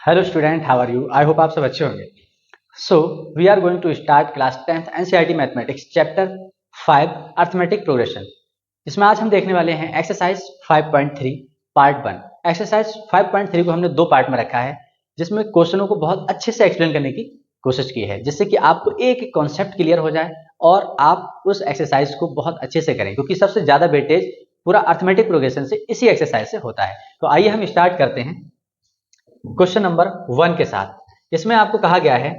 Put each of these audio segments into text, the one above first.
Hello student, how are you? I hope आप सब अच्छे होंगे। So we are going to start class 10th NCERT mathematics chapter 5 arithmetic progression. इसमें आज हम देखने वाले हैं एक्सरसाइज 5.3 पार्ट 1। एक्सरसाइज 5.3 को हमने दो पार्ट में रखा है, जिसमें क्वेश्चनों को बहुत अच्छे से एक्सप्लेन करने की कोशिश की है, जिससे कि आपको एक एक कॉन्सेप्ट क्लियर हो जाए और आप उस एक्सरसाइज को बहुत अच्छे से करें, क्योंकि सबसे ज़्यादा वेटेज पूरा अर्थमेटिक प्रोग्रेशन से इसी एक्सरसाइज से होता है। तो आइए हम स्टार्ट करते हैं क्वेश्चन नंबर 1 के साथ। इसमें आपको कहा गया है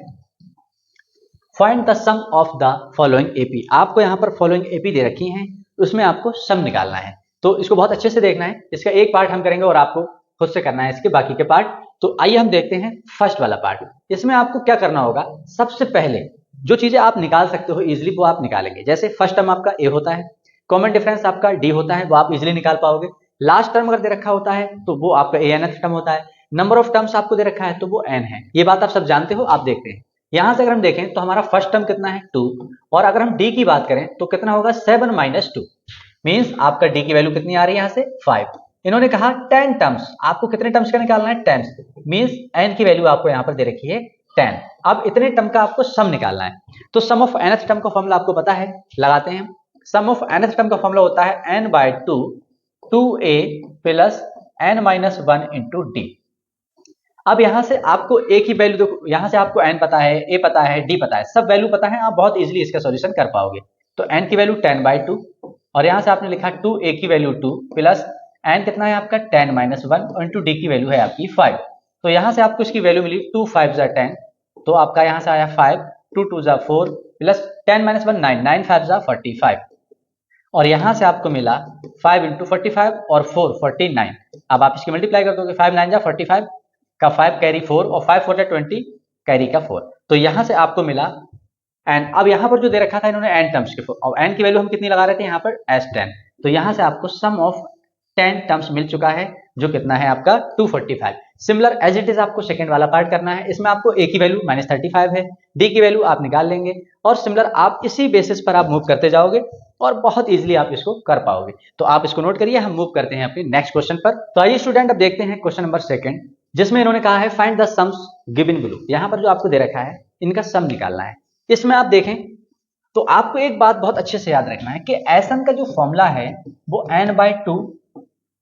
find the sum of the following AP. आपको यहाँ पर फॉलोइंग एपी दे रखी हैं, उसमें आपको सम निकालना है। तो इसको बहुत अच्छे से देखना है। इसका एक पार्ट हम करेंगे और आपको खुद से करना है इसके बाकी के पार्ट। तो आइए हम देखते हैं फर्स्ट वाला पार्ट। इसमें आपको क्या करना होगा, सबसे पहले जो चीजें आप निकाल सकते हो इजिली वो आप निकालेंगे। जैसे फर्स्ट टर्म आपका ए होता है, कॉमन डिफरेंस आपका डी होता है, वो आप इजिली निकाल पाओगे। लास्ट टर्म अगर दे रखा होता है तो वो आपका ए एनथ टर्म होता है। नंबर ऑफ टर्म्स आपको दे रखा है तो वो n है। ये बात आप सब जानते हो। आप देखते हैं यहां से अगर हम देखें तो हमारा फर्स्ट टर्म कितना है 2, और अगर हम d की बात करें तो कितना होगा 7 माइनस 2, मीन्स आपका d की वैल्यू कितनी आ रही है यहां से 5। इन्होंने कहा 10 टर्म्स, आपको कितने टर्म्स का निकालना है 10, मीन्स n की वैल्यू आपको यहां पर दे रखी है 10। अब इतने टर्म का आपको सम निकालना है। तो सम ऑफ nth टर्म का फॉर्मूला आपको पता है, लगाते हैं। सम ऑफ nth टर्म का फॉर्मूला होता है n/2 2a plus n minus 1 into D. अब यहां से आपको ए की वैल्यू देखो, यहां से आपको n पता है, a पता है, d पता है, सब वैल्यू पता है, आप बहुत इजीली इसका सॉल्यूशन कर पाओगे। तो n की वैल्यू 10/2 और यहां से आपने लिखा 2a की वैल्यू 2 प्लस n कितना है आपका 10 माइनस 1 इंटू डी की वैल्यू है आपकी 5। तो यहां से आपको इसकी वैल्यू मिली 2 5 जा 10, तो आपका यहां से आया 5, 2 2 जा 4 प्लस 10 माइनस 1 9, 9 5 जा 45, और यहां से आपको मिला 5 इंटू 45 और 4 49। अब आप इसकी मल्टीप्लाई कर दोगे, 5 9 जा 45 का 5 कैरी 4 और 5 4 20 कैरी का 4, तो यहां से आपको मिला एन। अब यहां पर जो दे रखा था इन्होंने एन टर्म्स के, और एन की वैल्यू हम कितनी लगा रहे थे यहाँ पर S10, तो यहां से आपको सम ऑफ 10 टर्म्स मिल चुका है, जो कितना है आपका 245। सिमिलर एज इट इज आपको सेकंड वाला पार्ट करना है। इसमें आपको ए की वैल्यू -35 है, डी की वैल्यू आप निकाल लेंगे, और सिमिलर आप इसी बेसिस पर आप मूव करते जाओगे और बहुत इजीली आप इसको कर पाओगे। तो आप इसको नोट करिए। हम मूव करते हैं अपने नेक्स्ट क्वेश्चन पर। तो आइए स्टूडेंट, अब देखते हैं क्वेश्चन नंबर 2, जिसमें इन्होंने कहा है find the sums given below. यहां पर जो आपको दे रखा है इनका सम निकालना है। इसमें आप देखें तो आपको एक बात बहुत अच्छे से याद रखना है कि एसन का जो फॉर्मूला है वो n/2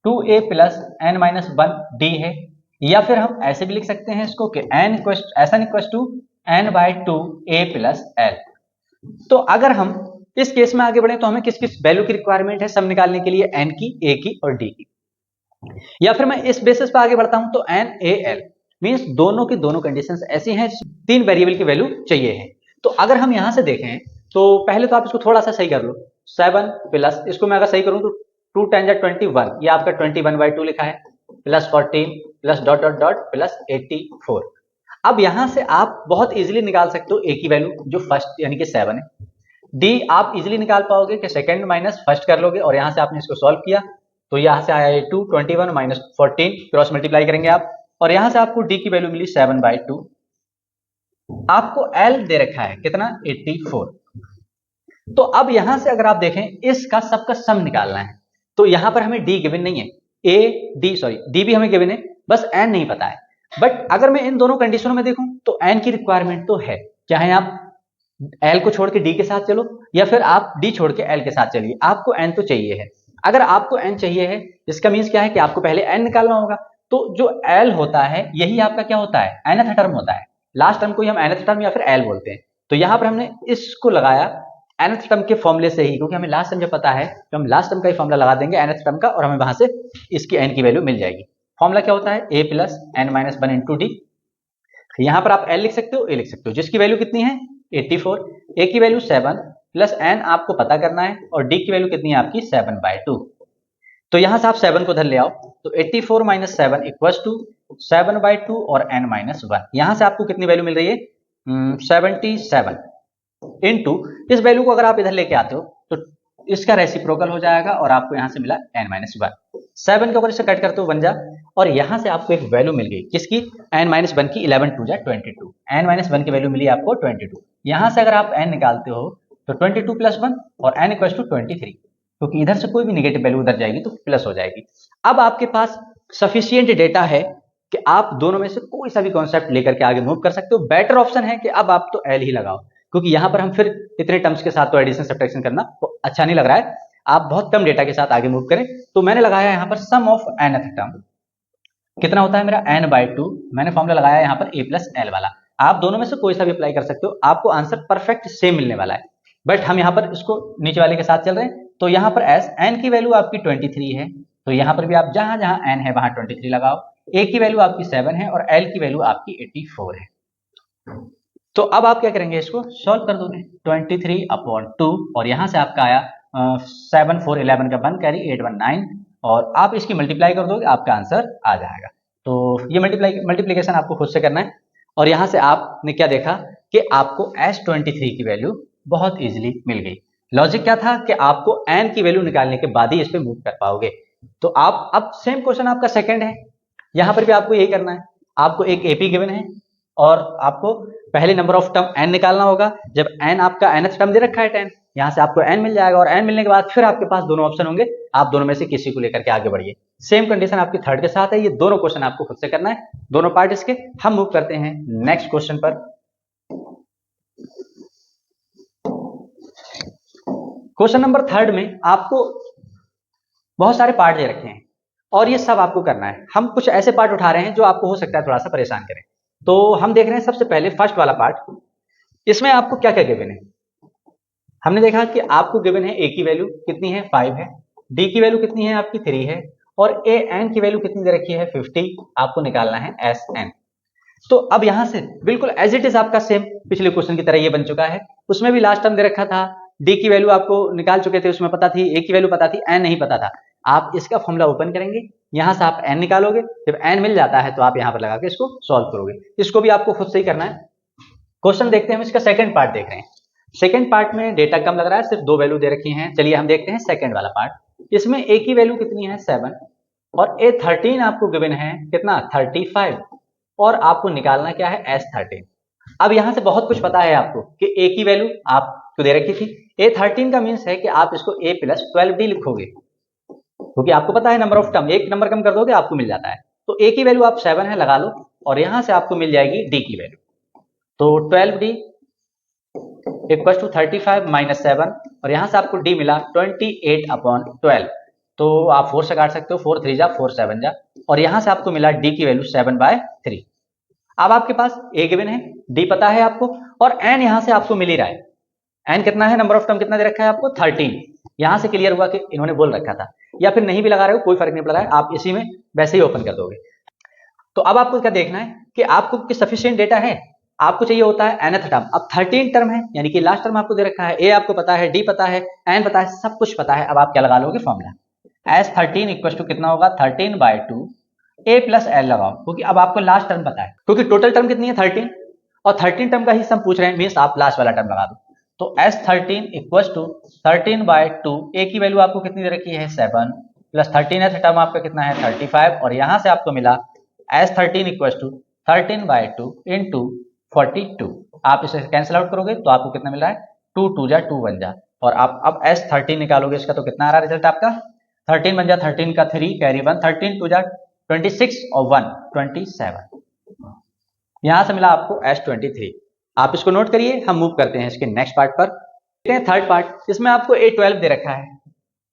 2a plus n minus 1 D है, या फिर हम ऐसे भी लिख सकते हैं इसको कि S N equal to n/2 a plus l। तो अगर हम इस केस में आगे बढ़े तो हमें किस किस वैल्यू की रिक्वायरमेंट है सम निकालने के लिए, n की, a की और d की। या फिर मैं इस बेसिस पर आगे बढ़ता हूं तो NaL मींस दोनों की दोनों कंडीशंस ऐसी हैं, तीन वेरिएबल की वैल्यू चाहिए है। तो अगर हम यहां से देखें तो पहले तो आप इसको थोड़ा सा सही कर लो। 7 प्लस, इसको मैं अगर सही करूं तो 2 10 जा 21, ये आपका 21/2 लिखा है, plus 14 plus dot dot dot plus 84। अब यहां से आप बहुत इजीली निकाल सकते हो ए की वैल्यू जो फर्स्ट यानी कि 7 है, डी आप इजीली निकाल पाओगे कि सेकंड माइनस फर्स्ट कर लोगे, और यहां से आपने इसको सॉल्व किया तो यहां से आया 2 21 माइनस 14, क्रॉस मल्टीप्लाई करेंगे आप, और यहां से आपको डी की वैल्यू मिली 7/2। आपको एल दे रखा है कितना 84। तो अब यहां से अगर आप देखें इसका सबका सम निकालना है, तो यहां पर हमें डी गिवन नहीं है, डी भी हमें गिवन है, बस एन नहीं पता है। बट अगर मैं इन दोनों कंडीशनों में देखूं तो एन की रिक्वायरमेंट तो है, चाहे आप एल को छोड़ के डी के साथ चलो या फिर आप डी छोड़ के एल के साथ चलिए, आपको एन तो चाहिए है। अगर आपको एन चाहिए है, इसका मीन्स क्या है कि आपको पहले एन निकालना होगा। तो जो एल होता है यही आपका क्या होता है, nth टर्म होता है। लास्ट टर्म को ही हम nth टर्म या फिर एल बोलते हैं। तो यहां पर हमने इसको लगाया nth टर्म के फॉर्मूले से ही, क्योंकि हमें लास्ट टर्म जब पता है तो हम लास्ट टर्म का ही फॉर्मूला लगा देंगे nth टर्म का, और हमें वहां से इसकी n की वैल्यू मिल जाएगी। फॉर्मूला क्या होता है a plus n minus 1 into D. यहां पर आप l लिख सकते हो, a लिख सकते हो, जिसकी वैल्यू कितनी है 84, a की वैल्यू 7 प्लस n आपको पता करना है, और d की वैल्यू कितनी है आपकी 7/2। तो यहां से आप 7 को उधर ले आओ, तो 84 माइनस 7 इक्वल्स टू 7/2 और n माइनस 1। यहां से आपको कितनी वैल्यू मिल रही है 77 इंटू, इस वैल्यू को अगर आप इधर लेके आते हो तो इसका रेसिप्रोकल हो जाएगा, और आपको यहां से मिला n माइनस 1। 7 के ऊपर इससे कट करते हो 1 जा, और यहां से आपको एक वैल्यू मिल गई किसकी, n माइनस 1 की, 11 2 जा 22, n माइनस 1 की वैल्यू मिली आपको 22। यहां से अगर आप n निकालते हो तो 22 प्लस 1 और n इक्वल्स टू 23, क्योंकि इधर से कोई भी नेगेटिव वैल्यू उधर जाएगी तो प्लस हो जाएगी। अब आपके पास सफिशिएंट डेटा है कि आप दोनों में से कोई सा भी कॉन्सेप्ट लेकर के आगे मूव कर सकते हो। बेटर ऑप्शन है कि अब आप तो एल ही लगाओ, क्योंकि यहाँ पर हम फिर इतने टर्म्स के साथ तो एडिशन सब्ट्रैक्शन करना तो अच्छा नहीं लग रहा है। आप बहुत कम डेटा के साथ आगे मूव करें। तो मैंने लगाया यहाँ पर सम ऑफ nth टर्म, कितना होता है मेरा n/2। मैंने फॉर्मूला लगाया यहाँ पर a प्लस एल वाला। आप दोनों में से कोई सा भी अप्लाई कर सकते हो, आपको आंसर परफेक्ट सेम मिलने वाला है। बट हम यहाँ पर इसको नीचे वाले के साथ चल रहे हैं। तो यहाँ पर एस n की वैल्यू आपकी 23 है, तो यहाँ पर भी आप जहां जहां n है वहां 23 लगाओ। a की वैल्यू आपकी 7 है और l की वैल्यू आपकी 84 है। तो अब आप क्या करेंगे, इसको सॉल्व कर दोगे। 23/2 और यहाँ से आपका आया 7 4 11 का 1 कैरी 8 1 9 और आप इसकी मल्टीप्लाई कर दोगे, आपका आंसर आ जाएगा। तो ये मल्टीप्लीकेशन आपको खुद से करना है। और यहाँ से आपने क्या देखा कि आपको S23 की वैल्यू बहुत इजीली मिल गई। लॉजिक क्या था कि आपको n की वैल्यू निकालने के बाद ही इस पे मूव कर पाओगे। तो आप अब सेम क्वेश्चन आपका सेकंड है, यहाँ पर भी आपको यही करना है। आपको एक AP गिवन है और आपको पहले नंबर ऑफ टर्म n निकालना होगा। जब n आपका nth टर्म दे रखा है 10, यहाँ से आपको n मिल जाएगा और n मिलने के बाद फिर आपके पास दोनों ऑप्शन होंगे, आप दोनों में से किसी को लेकर के आगे बढ़िए। सेम कंडीशन आपकी थर्ड के साथ है। ये दोनों क्वेश्चन आपको खुद से करना है, दोनों पार्ट इसके। हम मूव करते हैं नेक्स्ट क्वेश्चन पर। क्वेश्चन नंबर थर्ड में आपको बहुत सारे पार्ट दे रखे हैं और ये सब आपको करना है। हम कुछ ऐसे पार्ट उठा रहे हैं जो आपको हो सकता है थोड़ा सा परेशान करें। तो हम देख रहे हैं सबसे पहले फर्स्ट वाला पार्ट। इसमें आपको क्या क्या गिवन है। हमने देखा कि आपको गिवन है a की वैल्यू कितनी है 5 है, d की वैल्यू कितनी है आपकी 3 है और an की वैल्यू कितनी दे रखी है 50। आपको निकालना है sn। तो अब यहां से बिल्कुल एज इट इज आपका सेम पिछले क्वेश्चन की तरह ये बन चुका है। उसमें भी लास्ट टर्म दे रखा था, d की वैल्यू आपको निकाल चुके थे, उसमें पता थी, a की वैल्यू पता थी, n नहीं पता था। आप इसका फॉर्मूला ओपन करेंगे, यहां से आप n निकालोगे। जब n मिल जाता है तो आप यहां पर लगा के इसको सॉल्व करोगे। इसको भी आपको खुद से ही करना है। क्वेश्चन देखते हैं, हम इसका सेकंड पार्ट देख रहे हैं। सेकंड पार्ट में डेटा कम लग रहा है, सिर्फ 2 वैल्यू दे रखी हैं। चलिए हम देखते हैं सेकंड वाला पार्ट। इसमें a की वैल्यू कितनी है 7 और a13 आपको गिवन है कितना 35 और आपको निकालना क्या है S13। अब यहां से बहुत कुछ पता है आपको कि a की वैल्यू आपको दे रखी थी। a13 का मीन्स है कि आप इसको a प्लस 12d लिखोगे, क्योंकि आपको पता है नंबर ऑफ टर्म, एक नंबर कम कर दोगे आपको मिल जाता है। तो a की वैल्यू आप 7 है लगा लो और यहां से आपको मिल जाएगी d की वैल्यू। तो 12d इक्वल टू 35 माइनस 7 और यहां से आपको d मिला 28/12। तो आप 4 से काट सकते हो, 4 3 जा 4 7 जा और यहां से आपको मिला d की वैल्यू 7/3। अब आपके पास a गिवन है, d पता है आपको और n यहां से आपको मिल ही रहा है। n कितना है, नंबर ऑफ टर्म कितना दे रखा है आपको 13। यहां से क्लियर हुआ कि इन्होंने बोल रखा था, या फिर नहीं भी लगा रहे हो कोई फर्क नहीं पड़ रहा है, आप इसी में वैसे ही ओपन कर दोगे। तो अब आपको क्या देखना है कि आपको सफिशिएंट डेटा है। आपको चाहिए होता है nth टर्म। अब 13 टर्म है, यानी कि लास्ट टर्म आपको दे रखा है, a आपको पता है, d पता है, n पता है, सब कुछ पता है। अब आप क्या लगा लोगे फॉर्मूला S13 इक्वल टू कितना होगा 13/2 a प्लस एल लगाओ, क्योंकि अब आपको लास्ट टर्म पता है, क्योंकि टोटल टर्म कितनी है 13 और 13 टर्म का ही सम पूछ रहे हैं, मीन्स आप लास्ट वाला टर्म लगा दो। तो S13 इक्वल टू 13/2 a की वैल्यू आपको कितनी दे रखी है 7 प्लस 13th टर्म आपका कितना है 35 और यहां से आपको मिला S13 इक्वल टू 13/2 इंटू 42। आप इसे कैंसिल आउट करोगे तो आपको कितना मिल रहा है 2 2 जा 2 1 जा और आप अब S13 निकालोगे इसका तो कितना आ रहा है रिजल्ट आपका 13 बन जा 13 का 3 कैरी 1 13 2 जा 26 और 1 27। यहां से मिला आपको S23। आप इसको नोट करिए। हम मूव करते हैं इसके नेक्स्ट पार्ट पर। देखते हैं थर्ड पार्ट। इसमें आपको A12 दे रखा है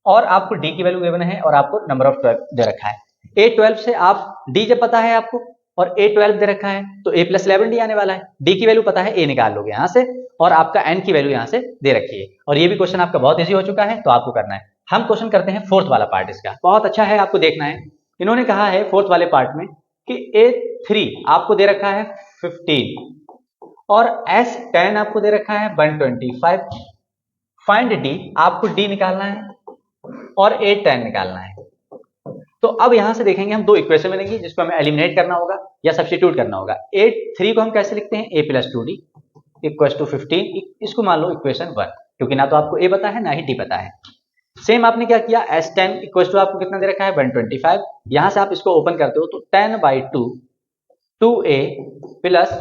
और आपको D की वैल्यू गिवन है और आपको नंबर ऑफ 12 दे रखा है। A12 से आप D जब पता है आपको और A12 दे रखा है तो A प्लस 11D आने वाला है। D की वैल्यू पता है, A निकाल लोगे यहाँ से और आपका N की वैल्यू यहाँ से दे रखी है। और ये भी क्वेश्चन आपका बहुत ईजी हो चुका है, तो आपको करना है। हम क्वेश्चन करते हैं फोर्थ वाला पार्ट। इसका बहुत अच्छा है, आपको देखना है। इन्होंने कहा है फोर्थ वाले पार्ट में कि A3 आपको दे रखा है 15 और S10 आपको दे रखा है 125। फाइंड D, आपको D निकालना है और A10 निकालना है। तो अब यहां से देखेंगे हम दो इक्वेशन बनेंगी जिसको हमें एलिमिनेट करना होगा या सब्स्टिट्यूट करना होगा। A3 को हम कैसे लिखते हैं A plus 2D equal to 15। इसको मान लो इक्वेशन 1, क्योंकि ना तो आपको A पता है ना ही D पता है। सेम आपने क्या किया S10 इक्वल टू आपको कितना दे रखा है 125। यहां से आप इसको ओपन करते हो तो 10/2 2A प्लस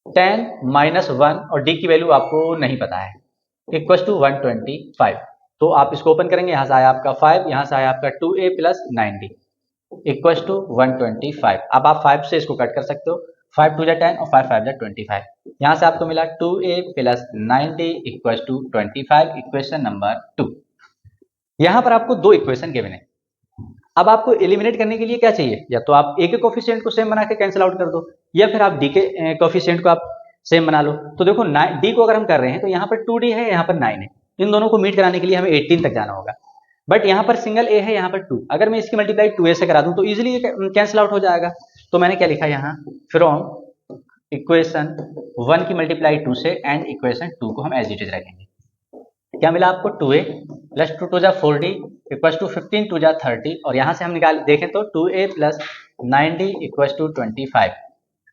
10 माइनस 1 और D की वैल्यू आपको नहीं पता है इक्वल टू 125। तो आप इसको ओपन करेंगे, यहां से आया आपका 5, यहां से आया आपका 2A plus 9D। Equal to 125। अब आप 5 से इसको कट कर सकते हो, 5 2 जा 10 और 5 5 जा 25। यहाँ से आपको मिला 2a plus 9d equal to 25, equation number 2। यहाँ पर आपको दो इक्वेशन गिवन है। अब आपको एलिमिनेट करने के लिए क्या चाहिए, या तो आप a के कोफिशिएंट को सेम बना के कैंसिल आउट कर दो, या फिर आप d के कोफिशिएंट को आप सेम बना लो। तो देखो d को अगर हम कर रहे हैं तो यहाँ पर 2d है, यहाँ पर 9 है, इन दोनों को मीट कराने के लिए हमें 18 तक जाना होगा। बट यहाँ पर सिंगल a है, यहाँ पर 2, अगर मैं इसकी मल्टीप्लाई 2a से करा दूं तो इजीली कैंसिल आउट हो जाएगा। तो मैंने क्या लिखा यहाँ, फ्रॉम इक्वेशन 1 की मल्टीप्लाई 2 से एंड इक्वेशन 2 को हम एज इट इज रखेंगे। क्या मिला आपको, 2a प्लस 2 2 जा 4d इक्वल टू 15 2 जा 30, और यहाँ से हम निकाल देखें तो 2a plus 9d equal to 25।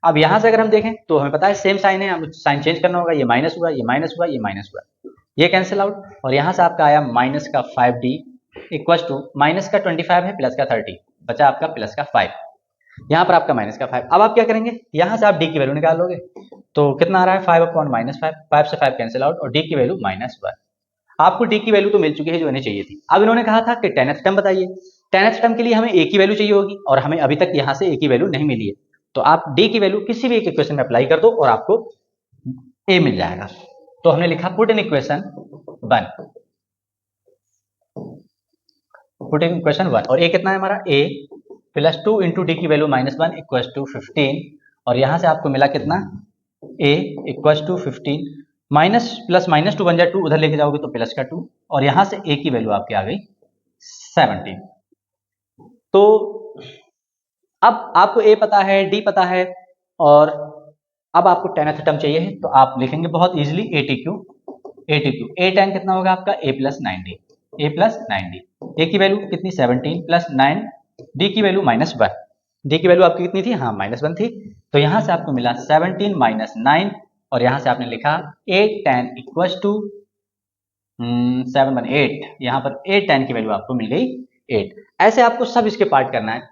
अब यहाँ से अगर हम देखें तो हमें पता है सेम साइन है, हम साइन चेंज करना होगा, ये माइनस हुआ, ये माइनस हुआ, ये माइनस हुआ, ये कैंसिल आउट, और यहाँ से आपका आया माइनस का 5d इक्वल टू माइनस का 25 है प्लस का 30, बचा आपका प्लस का 5, यहाँ पर आपका माइनस का 5। अब आप क्या करेंगे, यहाँ से आप d की वैल्यू निकाल लोगे, तो कितना आ रहा है 5 अपॉन माइनस 5, 5 से 5 कैंसिल आउट, और d की वैल्यू -1। आपको d की वैल्यू तो मिल चुकी है जो इन्हें चाहिए थी। अब इन्होंने कहा था कि 10th टर्म बताइए, 10th टर्म के लिए हमें a की वैल्यू चाहिए होगी, और हमें अभी तक यहाँ से a की वैल्यू नहीं मिली है, तो आप d की वैल्यू किसी भी एक इक्वेशन में अप्लाई कर दो और आपको a मिल जाएगा। तो हमने लिखा put in equation 1, put in equation 1, और a कितना है हमारा, a प्लस 2 इंटू डी की वैल्यू -1 इक्वल टू 15, और यहाँ से आपको मिला कितना, a equal to 15, minus plus -2 बन जाए 2, उधर लेके जाओगे तो प्लस का 2, और यहाँ से a की वैल्यू आपकी आ गई 17। तो अब आपको a पता है, d पता है, और अब आपको 10th टर्म चाहिए है, तो आप लिखेंगे बहुत इजीली ATQ, a 10 कितना होगा आपका a प्लस 9d, a की वैल्यू कितनी 17 प्लस 9, d की वैल्यू -1, d की वैल्यू आपकी कितनी थी, हाँ -1 थी, तो यहाँ से आपको मिला 17 माइनस 9, और यहाँ से आपने लिखा 8 10 इक्वल टू 7 1 8, यहाँ पर 8 10 की वैल्यू आपको मिल गई 8। ऐसे आपको सब इसके पार्ट करना है।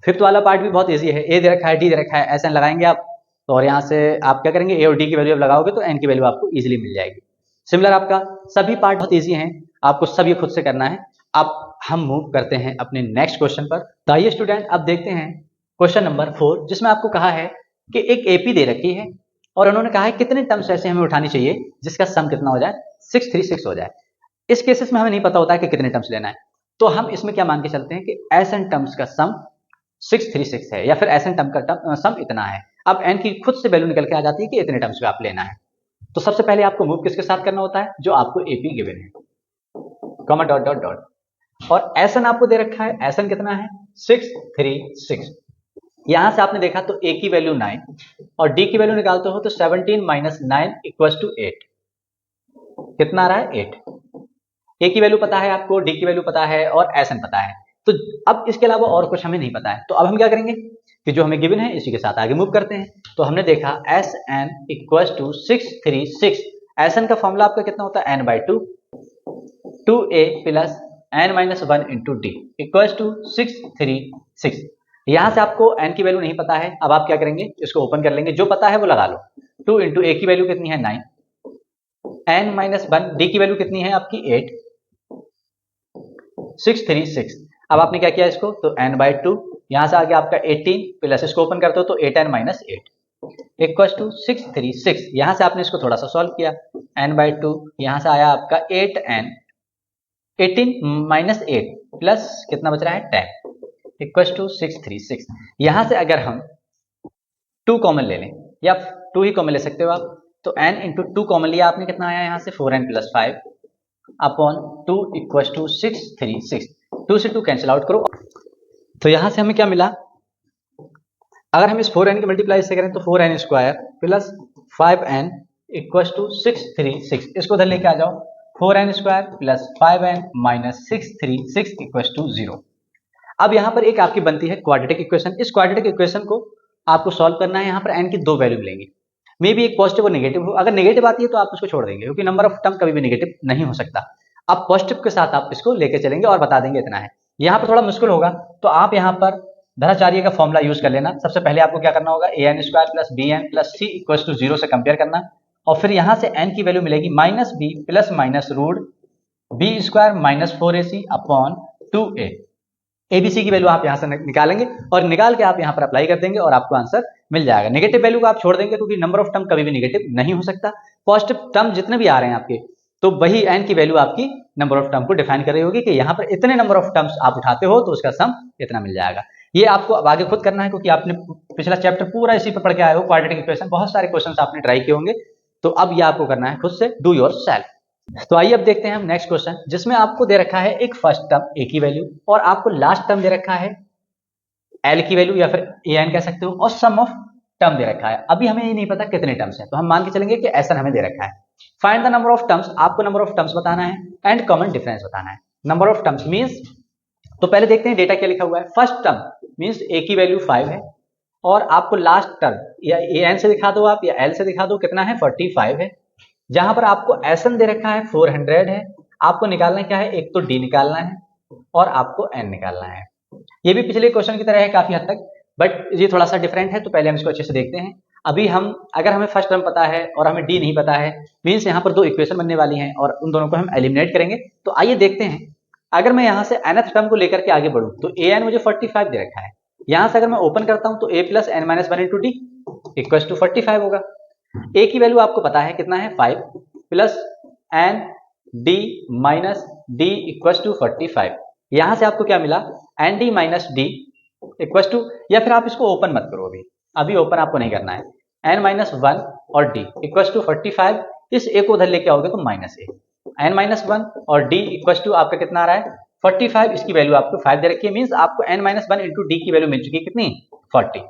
फिफ्थ वाला पार्ट भी बहुत इजी है, a दे रखा है, d दे रखा है, ऐसा लगाएंगे आप, तो और यहाँ से आप क्या करेंगे, a और d की वैल्यू आप लगाओगे तो n की वैल्यू आपको इजीली मिल जाएगी। सिमिलर आपका सभी पार्ट बहुत इजी हैं, आपको सब ये खुद से करना है। अब हम मूव करते हैं अपने नेक्स्ट क्वेश्चन पर। तो आइए स्टूडेंट अब देखते हैं क्वेश्चन नंबर 4, जिसमें आपको कहा है कि एक एपी दे रखी है और उन्होंने कहा है कितने टर्म्स ऐसे हमें उठानी चाहिए जिसका सम कितना हो जाए, 636 हो जाए। इस केसेस में हमें नहीं पता होता है कि कितने टर्म्स लेना है, तो हम इसमें क्या मान के चलते हैं कि एन टर्म्स का सम 636 है, या फिर एन टर्म का सम इतना है। अब एन की खुद से वैल्यू निकल के आ जाती है कि इतने टर्म्स पे आप लेना है। तो सबसे पहले आपको मूव किसके साथ करना होता है, जो आपको एपी गिवन है, कॉमा डॉट डॉट डॉट, और एन आपको दे रखा है, एन कितना है 636। यहां से आपने देखा तो ए की वैल्यू 9 और डी की वैल्यू निकालते हो तो 17 माइनस 9 इक्वल टू 8, कितना आ रहा है 8। ए की वैल्यू पता है आपको, डी की वैल्यू पता है और एन पता है, तो अब इसके अलावा और कुछ हमें नहीं पता है। तो अब हम क्या करेंगे कि जो हमें गिवन है इसी के साथ आगे मूव करते हैं। तो हमने देखा S n equal to 636, S n का फॉर्मूला आपका कितना होता है, n by 2, 2a plus n minus 1 into d equal to 636। यहां से आपको n की वैल्यू नहीं पता है, अब आप क्या करेंगे, इसको ओपन कर लेंगे, जो पता है वो लगा लो। 2 इंटू ए की वैल्यू कितनी है 9, n माइनस 1, डी की वैल्यू कितनी है आपकी 8, 636। अब आपने क्या किया इसको, तो n बाई 2, यहां से आगे आपका 18 प्लस इसको ओपन करते हो तो 8n माइनस 8 इक्वल टू 636। यहां से आपने इसको थोड़ा सा सॉल्व किया, n बाई 2, यहां से आया आपका 8n, 18 माइनस 8 प्लस कितना बच रहा है 10 इक्वल टू 636। यहां से अगर हम 2 कॉमन ले लें, या 2 ही कॉमन ले सकते हो आप, तो n इंटू 2 कॉमन लिया आपने, कितना आया यहां से 4n plus 5 upon 2 equal to 636। 2 से 2 कैंसिल आउट करो, तो यहां से हमें क्या मिला, अगर हम इस 4n की मल्टीप्लाई से करें तो 4n square plus 5n equal to 636। इसको उधर लेके आ जाओ, 4n square plus 5n minus 636 equal to 0। अब यहाँ पर एक आपकी बनती है क्वाड्रेटिक इक्वेशन। इस क्वाड्रेटिक इक्वेशन को आपको सॉल्व करना है। यहाँ पर n की दो वैल्यू मिलेंगी, मे भी एक पॉजिटिव और नेगेटिव हो। अगर नेगेटिव आती है तो आप उसको छोड़ देंगे, क्योंकि नंबर ऑफ टर्म कभी भी नेगेटिव नहीं हो सकता। अब पॉजिटिव के साथ आप इसको लेके चलेंगे और बता देंगे इतना है। यहाँ पर थोड़ा मुश्किल होगा, तो आप यहाँ पर धराचार्य का फॉर्मूला यूज कर लेना। सबसे पहले आपको क्या करना होगा, an square plus bn plus c equal to 0 से कंपेयर करना, और फिर यहाँ से n की वैल्यू मिलेगी minus b plus minus root b square minus 4ac upon 2a ABC की वैल्यू आप यहाँ से निकालेंगे और निकाल के आप यहाँ पर अप्लाई कर देंगे और आपको आंसर मिल जाएगा। नेगेटिव वैल्यू को आप छोड़ देंगे क्योंकि नंबर ऑफ टर्म कभी भी नेगेटिव नहीं हो सकता। पॉजिटिव टर्म जितने भी आ रहे हैं आपके, तो वही n की वैल्यू आपकी नंबर ऑफ टर्म को डिफाइन कर रही होगी कि यहाँ पर इतने नंबर ऑफ टर्म्स आप उठाते हो तो उसका सम इतना मिल जाएगा। ये आपको अब आगे खुद करना है क्योंकि आपने पिछला चैप्टर पूरा इसी पर पढ़ के आए हो, क्वाड्रेटिक इक्वेशन, बहुत सारे क्वेश्चन आपने ट्राई किए होंगे, तो अब ये आपको करना है खुद से, डू योर सेल्फ। तो आइए अब देखते हैं हम नेक्स्ट क्वेश्चन, जिसमें आपको दे रखा है एक फर्स्ट टर्म a की वैल्यू और आपको लास्ट टर्म दे रखा है l की वैल्यू या फिर an कह सकते हो, और सम ऑफ टर्म दे रखा है। अभी हमें ये नहीं पता कितने टर्म्स हैं, तो हम मान के चलेंगे कि ऐसा हमें दे रखा है। Find the number of terms, आपको नंबर ऑफ टर्म्स बताना है एंड कॉमन डिफरेंस बताना है। नंबर ऑफ टर्म्स मींस, तो पहले देखते हैं डेटा क्या लिखा हुआ है। फर्स्ट टर्म मींस a की वैल्यू 5 है और आपको लास्ट टर्म या an से दिखा दो आप या l से दिखा दो, कितना है 45 है। जहां पर आपको SN दे रखा है 400 है। आपको निकालना क्या है, एक तो d निकालना है और आपको n निकालना है। ये भी पिछले क्वेश्चन की तरह है काफी हद तक, बट ये थोड़ा सा डिफरेंट है, तो पहले हम इसको अच्छे से देखते हैं। अभी हम अगर हमें फर्स्ट टर्म पता है और हमें d नहीं पता है, मींस यहाँ पर दो इक्वेशन बनने वाली हैं और उन दोनों को हम एलिमिनेट करेंगे। तो आइए देखते हैं, अगर मैं यहाँ से nth टर्म को लेकर के आगे बढ़ूं तो an मुझे 45 दे रखा है। यहाँ से अगर मैं ओपन करता हूं तो a plus n minus 1 into d equal to 45 होगा। a की वैल्यू आपको पता है कितना है 5 plus n d minus d equal to 45। यहाँ से आपको क्या मिला, n d minus d equal to, या फिर आप इसको ओपन मत करो, अभी ओपन आपको नहीं करना है, n माइनस 1 और d इक्वल टू 45। इस a को उधर लेके आओगे तो माइनस a, n माइनस 1 और d इक्वल टू आपका कितना आ रहा है 45। इसकी वैल्यू आपको 5 दे रखी है, मींस आपको n माइनस 1 इंटू डी की वैल्यू मिल चुकी है कितनी 40।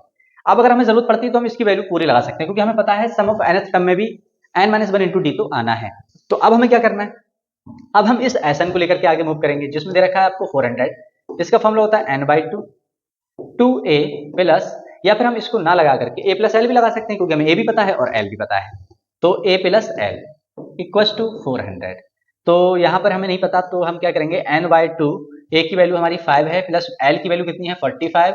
अब अगर हमें जरूरत पड़ती है तो हम इसकी वैल्यू पूरी लगा सकते हैं, क्योंकि हमें पता है सम ऑफ nth टर्म में भी n माइनस 1 इंटू डी तो आना है। तो अब हमें क्या करना है, अब हम इस Sn को लेकर के आगे मूव करेंगे, जिसमें दे रखा है आपको 400। इसका फॉर्मूला होता है n/2 2a प्लस, या फिर हम इसको ना लगा करके a प्लस l भी लगा सकते हैं, क्योंकि हमें a भी पता है और l भी पता है, तो a plus l equal to 400। तो यहाँ पर हमें नहीं पता, तो हम क्या करेंगे, n/2, a की वैल्यू हमारी 5 है प्लस l की वैल्यू कितनी है 45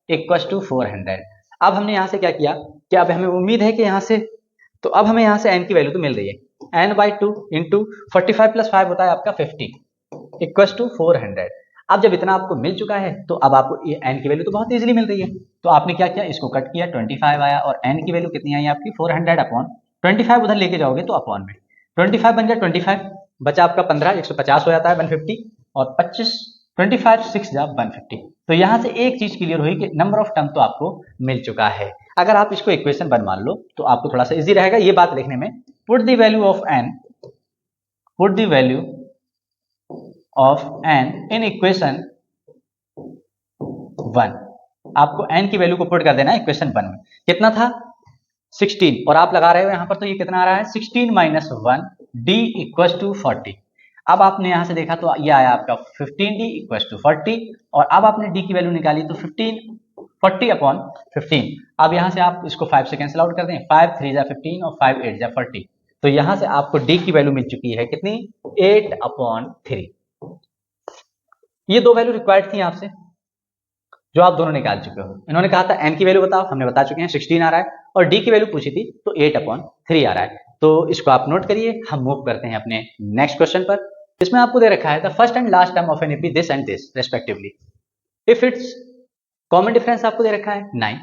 इक्वल टू 400। अब हमने यहाँ से क्या किया कि अब हमें उम्मीद है कि यहाँ से, तो अब हमें यहाँ से n की वैल्यू तो मिल रही है, n/2 इंटू 45 प्लस 5 होता है आपका 50 इक्वल टू 400। अब जब इतना आपको मिल चुका है तो अब आपको ये n की वैल्यू तो बहुत इजीली मिल रही है, तो आपने क्या किया, इसको कट किया, 25 आया और n की वैल्यू कितनी आई आपकी 400 अपॉन 25 उधर लेके जाओगे तो अपॉन में 25 बन जाए 25, बचा आपका 15, 150 हो जाता है 150 और 25 25 6 जा 150। तो यहाँ से एक चीज क्लियर हुई कि नंबर ऑफ टर्म तो आपको मिल चुका है। अगर आप इसको इक्वेशन बन मान लो तो आपको थोड़ा सा इजी रहेगा ये बात लिखने में। Put the value of n, put the value of n in equation 1। आपको n की वैल्यू को पुट कर देना है इक्वेशन 1 में। कितना था 16 और आप लगा रहे हो यहाँ पर, तो ये कितना आ रहा है 16 माइनस 1 d इक्वल टू 40। अब आपने यहाँ से देखा तो ये आया आपका 15d इक्वल टू 40 और अब आपने d की वैल्यू निकाली तो 40 अपॉन 15। अब यहाँ से आप इसको 5 से कैंसिल आउट कर दें, 5 3 जा 15 और 5 8 जा 40। तो यहाँ से आपको d की वैल्यू मिल चुकी है कितनी 8 अपॉन 3। ये दो वैल्यू रिक्वायर्ड थी आपसे जो आप दोनों निकाल चुके हो। इन्होंने कहा था n की वैल्यू बताओ, हमने बता चुके हैं 16 आ रहा है, और d की वैल्यू पूछी थी तो 8 अपॉन 3 आ रहा है। तो इसको आप नोट करिए, हम मूव करते हैं अपने नेक्स्ट क्वेश्चन पर। इसमें आपको दे रखा है the first and last term of N AP this and this respectively if its common difference आपको दे रखा है 9,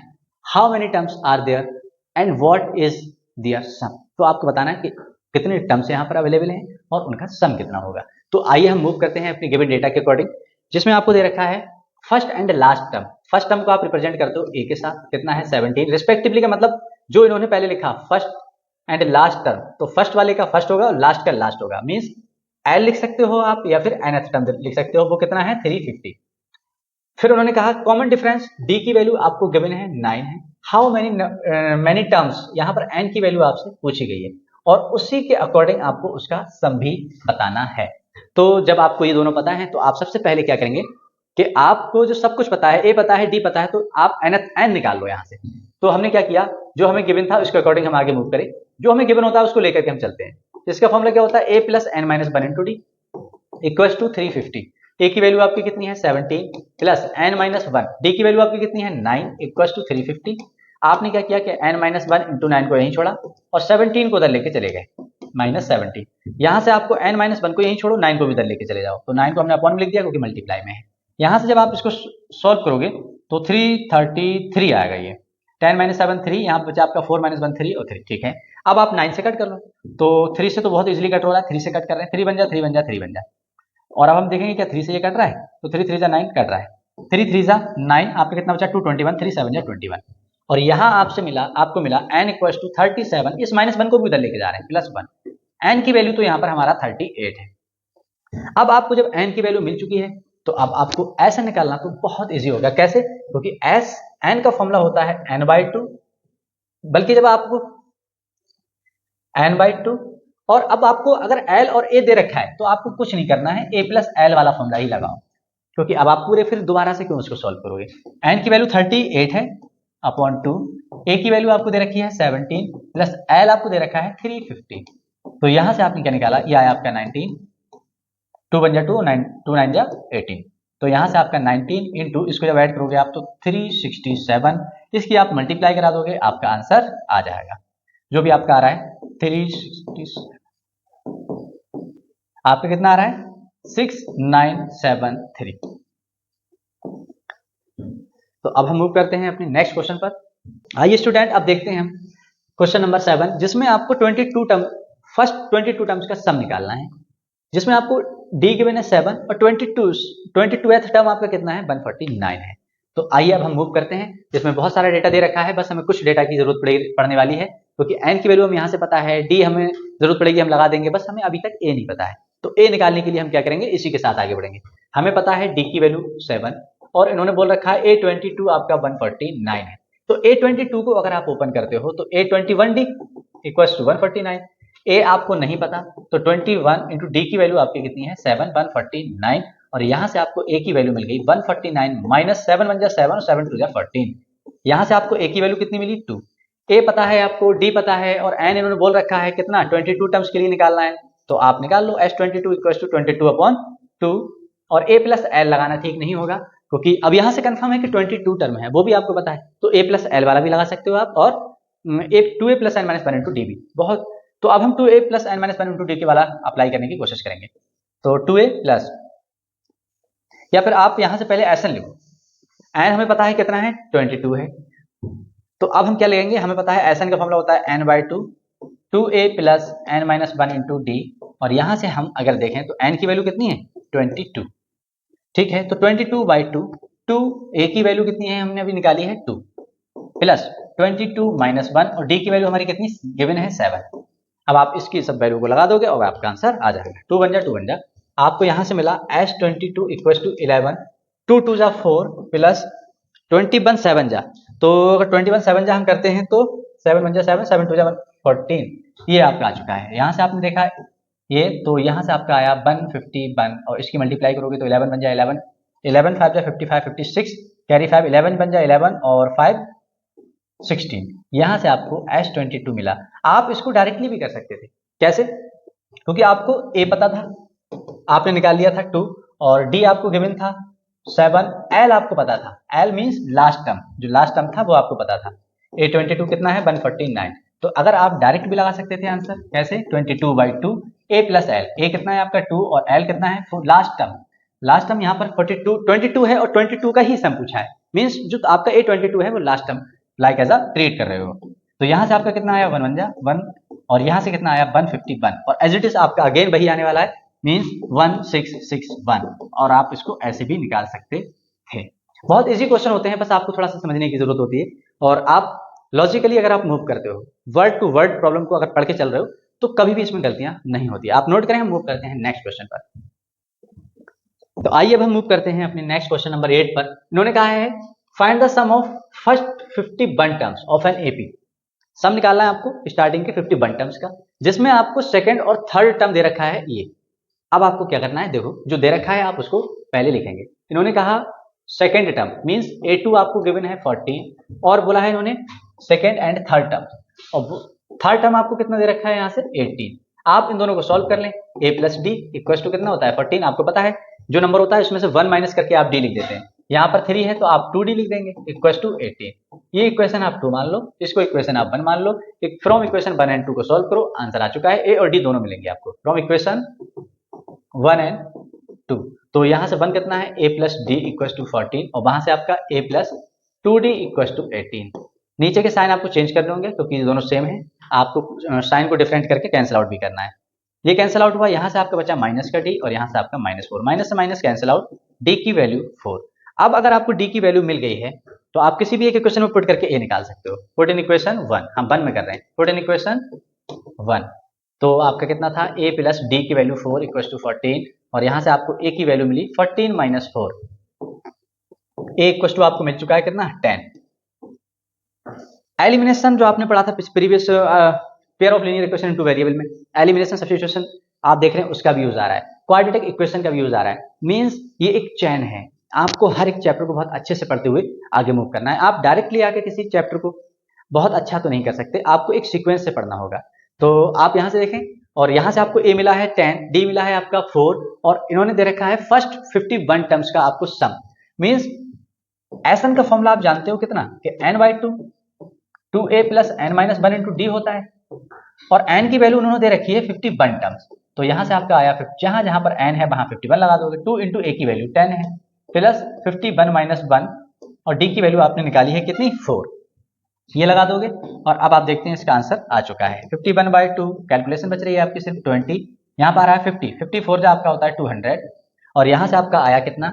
how many terms are there and what is their sum. तो आपको बताना है कि कितने टर्म्स यहाँ पर अवेलेबल हैं और उनका सम कितना होगा। तो आइए हम मूव करते हैं अपने गिवन डेटा के अकॉर्डिंग, जिसमें आपको दे रखा है first and last term. First term को आप रिप्रेजेंट करते हो a के साथ, कितना है 17 रिस्पेक्टिवली का मतलब जो इन्होंने पहले लिखा फर्स्ट एंड लास्ट टर्म, तो फर्स्ट वाले का फर्स्ट होगा और लास्ट का लास्ट होगा, मींस l लिख सकते हो आप या फिर nth टर्म लिख सकते हो, वो कितना है 350। फिर उन्होंने कहा कॉमन डिफरेंस d की वैल्यू आपको गिवन है 9 है, हाउ मेनी टर्म्स, यहाँ पर n की वैल्यू आपसे पूछी गई है और उसी के अकॉर्डिंग आपको उसका सम भी बताना है। तो जब आपको ये दोनों पता है तो आप सबसे पहले क्या करेंगे कि आपको जो सब कुछ पता है, a पता है d पता है, तो आप n निकाल लो यहाँ से। तो हमने क्या किया, जो हमें गिवन था उसके अकॉर्डिंग हम आगे मूव करें, जो हमें गिवन होता है उसको लेकर के हम चलते हैं। इसका फॉर्मूला क्या होता है a plus n minus 1 into d equal to 350। a की वैल्यू आपकी कितनी है 17 प्लस n माइनस 1, d की वैल्यू आपकी कितनी है 9 इक्वल टू 350। आपने क्या किया कि n माइनस 1 इंटू 9 को यहीं छोड़ा और 17 को उधर लेके चले गए माइनस 70। यहाँ से आपको n माइनस 1 को यहीं छोड़ो, 9 को भी इधर लेके चले जाओ, तो 9 को हमने अपॉन में लिख दिया क्योंकि मल्टीप्लाई में है। यहाँ से जब आप इसको सॉल्व करोगे तो 333 आएगा। ये 10 - 7 3, यहाँ पे बचा आपका 4 - 1 3 और 3। ठीक है, अब आप 9 से कट कर लो, तो 3 से तो बहुत इजीली कट हो रहा है, 3 से कट कर रहे हैं, 3 बन जा 3 बन जा 3 बन जा। और अब हम देखेंगे क्या 3 से ये कट रहा है, तो 3 3 जा 9 कट रहा है, 3 3 जा 9, आपका कितना बचा 221, 3 7 जा 21। और यहाँ आपको मिला n इक्वल टू 37, इस -1 को भी उधर लेके जा रहे हैं, +1, n की वैल्यू तो यहाँ पर हमारा 38 है। अब आपको जब n की वैल्यू मिल चुकी है तो अब आपको ऐसा निकालना तो बहुत इजी होगा। कैसे? क्योंकि n का फॉर्मूला होता है n/2, बल्कि जब आपको n/2, और अब आपको अगर l और a दे रखा है तो आपको कुछ नहीं करना है, a + l वाला फॉर्मूला ही लगाओ, क्योंकि अब आप पूरे फिर दोबारा से क्यों उसको सॉल्व करोगे। n की वैल्यू 38 है अपॉन 2, a की वैल्यू आपको दे रखी है 17 प्लस l आपको दे रखा है 350, तो यहां से आपने क्या निकाला, ये आया आपका 19, 2 बन जा 2, 2 9 जा 18, तो यहाँ से आपका 19 इंटू इसको जब ऐड करोगे आप तो 367, इसकी आप मल्टीप्लाई करा दोगे, आपका आंसर आ जाएगा, जो भी आपका आ रहा है 367, आपका कितना आ रहा है 6973। तो अब हम मूव करते हैं अपने नेक्स्ट क्वेश्चन पर। आइए स्टूडेंट, अब देखते हैं हम क्वेश्चन नंबर 7, जिसमें आपको 22 टर्म, फर्स्ट 22 टर्म्स का सम निकालना है, जिसमें आपको डी गिवन है 7 और 22th टर्म आपका कितना है 149 है। तो आइए अब हम मूव करते हैं, जिसमें बहुत सारा डेटा दे रखा है, बस हमें कुछ डेटा की जरूरत पड़ने वाली है, क्योंकि एन की वैल्यू हम यहाँ से पता है, डी हमें जरूरत पड़ेगी, हम लगा देंगे, बस हमें अभी तक ए नहीं पता है। तो ए निकालने के लिए हम क्या करेंगे, इसी के साथ आगे बढ़ेंगे। हमें पता है डी की वैल्यू 7 और इन्होंने बोल रखा है A22 आपका 149 है। तो A22 को अगर आप ओपन करते हो तो A21D इक्वल्स टू 149, ए आपको नहीं पता तो 21 इंटू डी की वैल्यू आपकी कितनी है 7, 149, और यहाँ से आपको ए की वैल्यू मिल गई 149 माइनस 7 बन जा 7 और 7 2 जा 14, यहाँ से आपको ए की वैल्यू कितनी मिली 2। ए पता है आपको, डी पता है, और एन इन्होंने बोल रखा है कितना 22 टर्म्स के लिए निकालना है, तो आप निकाल लो S22 इक्वल्स टू 22/2, और ए प्लस एल लगाना ठीक नहीं होगा, क्योंकि अब यहाँ से कंफर्म है कि 22 टर्म है, वो भी आपको पता है, तो a प्लस एल वाला भी लगा सकते हो आप, और 2a plus n minus 1 into d भी बहुत। तो अब हम 2a plus n minus 1 into d के वाला अप्लाई करने की कोशिश करेंगे। तो 2a प्लस, या फिर आप यहाँ से पहले एसन लिखो, एन हमें पता है कितना है 22 है, तो अब हम क्या लेंगे, हमें पता है एसन का फॉर्मूला होता है n/2, 2a plus n minus 1 into d, और यहाँ से हम अगर देखें तो n की वैल्यू कितनी है 22, ठीक है, तो 22/2, 2 a की वैल्यू कितनी है हमने अभी निकाली है 2, प्लस 22 माइनस 1, और d की वैल्यू हमारी कितनी गिवन है 7। अब आप इसकी सब वैल्यू को लगा दोगे और आपका आंसर आ जाएगा, 2 बन जा 2 बन जा, आपको यहाँ से मिला S22 इक्वल टू 11, 2 2 जा 4 प्लस 21 7 जा, तो अगर 21 7 जा हम करते हैं तो 7 बन जा 7, 7 2 जा 14, ये आपका आ चुका है। यहाँ से आपने देखा ये, तो यहाँ से आपका आया 151, और इसकी मल्टीप्लाई करोगे तो 11 बन जाए 11, 11 5 जा 55, 56 कैरी 5, 11 बन जाए 11 और 5 16, यहाँ से आपको S22 मिला। आप इसको डायरेक्टली भी कर सकते थे, कैसे? क्योंकि आपको A पता था, आपने निकाल लिया था 2, और D आपको गिवन था 7, L आपको पता था, L मीन्स लास्ट टर्म, जो लास्ट टर्म था वो आपको पता था, A22 कितना है 149, तो अगर आप डायरेक्ट भी लगा सकते थे आंसर, कैसे 22/2 A प्लस एल, A कितना है आपका 2 और L कितना है लास्ट टर्म यहाँ पर 22 है, और 22 का ही सम पूछा है, मीन्स जो आपका A22 है वो last term like as a treat कर रहे हो। तो यहाँ से आपका कितना आया 1 बन जा 1, और यहाँ से कितना आया 151, और एज इट इज आपका अगेन वही आने वाला है, मीन्स 1661, और आप इसको ऐसे भी निकाल सकते थे। बहुत इजी क्वेश्चन होते हैं, बस आपको थोड़ा सा समझने की जरूरत होती है, और आप लॉजिकली अगर आप मूव करते हो, वर्ड टू वर्ड प्रॉब्लम को अगर पढ़ के चल रहे हो तो कभी भी इसमें गलतियां नहीं होती। आप नोट करें, हम मूव करते हैं नेक्स्ट क्वेश्चन पर। तो आइए अब हम मूव करते हैं अपने नेक्स्ट क्वेश्चन नंबर 8 पर। इन्होंने कहा है find the sum of first 50 बन terms of N AP. Sum निकालना है आपको स्टार्टिंग के 50 बन टर्म्स का, जिसमें आपको सेकंड और थर्ड टर्म दे रखा है ये। अब आपको क्या करना है, देखो जो दे रखा है आप उसको पहले लिखेंगे। इन्होंने कहा सेकंड टर्म मींस A2 आपको गिवन है 14, और बोला है इन्होंने सेकंड एंड थर्ड टर्म, और थर्ड टर्म आपको कितना दे रखा है यहाँ से 18। आप इन दोनों को सॉल्व कर लें, a plus d equal to कितना होता है 14, आपको पता है जो नंबर होता है उसमें से 1 माइनस करके आप d लिख देते हैं। यहाँ पर 3 है तो आप 2d लिख देंगे इक्वल टू 18। ये इक्वेशन आप 2 मान लो, इसको इक्वेशन आप 1 मान लो। फ्रॉम इक्वेशन 1 एंड 2 को सॉल्व करो, आंसर आ चुका है। a और d दोनों मिलेंगे आपको फ्रॉम इक्वेशन 1 एंड 2। तो यहाँ से 1 कितना है, a plus d equal to 14, और वहां से आपका a plus 2d equal to 18। नीचे के साइन आपको चेंज करने होंगे क्योंकि ये दोनों सेम है, आपको साइन को डिफरेंट करके कैंसिल आउट भी करना है। ये कैंसिल आउट हुआ, यहाँ से आपका बचा माइनस का d और यहाँ से आपका -4, माइनस से माइनस कैंसिल आउट, d की वैल्यू 4। अब अगर आपको d की वैल्यू मिल गई है तो आप किसी भी एक इक्वेशन में पुट करके a निकाल सकते हो। पुट इन इक्वेशन 1, हम 1 में कर रहे हैं, पुट इन इक्वेशन 1। तो आपका कितना था, a प्लस डी की वैल्यू 4 इक्वल टू 14, और यहाँ से आपको a की वैल्यू मिली 14 माइनस 4, a इक्वल टू आपको मिल चुका है कितना, 10। एलिमिनेशन जो आपने पढ़ा था previous pair of linear equation into variable में, एलिमिनेशन सब्स्टिट्यूशन आप देख रहे हैं, उसका भी यूज आ रहा है, क्वाड्रेटिक इक्वेशन का भी यूज आ रहा है। मींस ये एक चैन है, आपको हर एक चैप्टर को बहुत अच्छे से पढ़ते हुए आगे मूव करना है। आप डायरेक्टली आके किसी चैप्टर को बहुत अच्छा तो नहीं कर सकते, आपको एक सीक्वेंस से पढ़ना होगा। तो आप यहाँ से देखें, और यहाँ से आपको a मिला है 10, d मिला है आपका 4, और इन्होंने दे रखा है फर्स्ट 51 टर्म्स का आपको सम। मींस एसन का फॉर्मूला आप जानते हो कितना, कि n/2 2a plus n minus 1 into D होता है, और n की वैल्यू उन्होंने दे रखी है 51 टर्म्स। तो यहाँ से आपका आया, जहां पर n है वहां 51 लगा दोगे, 2 इंटू a की वैल्यू 10 है, प्लस 51 माइनस 1, और d की वैल्यू आपने निकाली है कितनी, 4, ये लगा दोगे, और अब आप देखते हैं इसका आंसर आ चुका है 51/2। कैलकुलेशन बच रही है आपकी सिर्फ 20, यहाँ पर आ रहा है 50, 54 जो आपका होता है 200, और यहाँ से आपका आया कितना,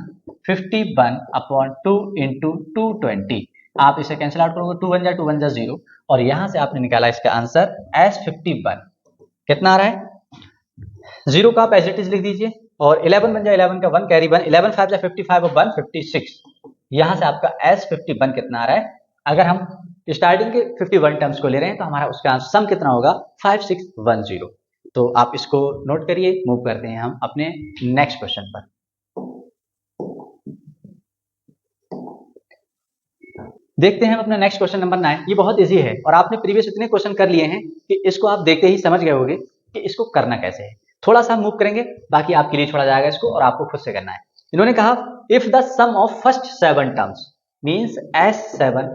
51/2 इंटू 220। आप इसे कैंसिल आउट करोगे, 2 1 2 1 0, और यहाँ से आपने निकाला इसका आंसर S51। कितना आ रहा है, 0 का आप एज इट इज लिख दीजिए, और 11 बन जाए, 11 का 1 कैरी 1, 11 5 जा 55 और 1 56। यहाँ से आपका S51 कितना आ रहा है, अगर हम स्टार्टिंग के 51 टर्म्स को ले रहे हैं तो हमारा उसका सम कितना होगा, 5610। तो आप इसको नोट करिए, मूव करते हैं हम अपने नेक्स्ट क्वेश्चन पर। देखते हैं अपना नेक्स्ट क्वेश्चन नंबर 9। ये बहुत इजी है और आपने प्रीवियस इतने क्वेश्चन कर लिए हैं कि इसको आप देखते ही समझ गए होंगे कि इसको करना कैसे है। थोड़ा सा मूव करेंगे, बाकी आपके लिए छोड़ा जाएगा इसको, और आपको खुद से करना है। इन्होंने कहा if the sum of first 7 terms means S7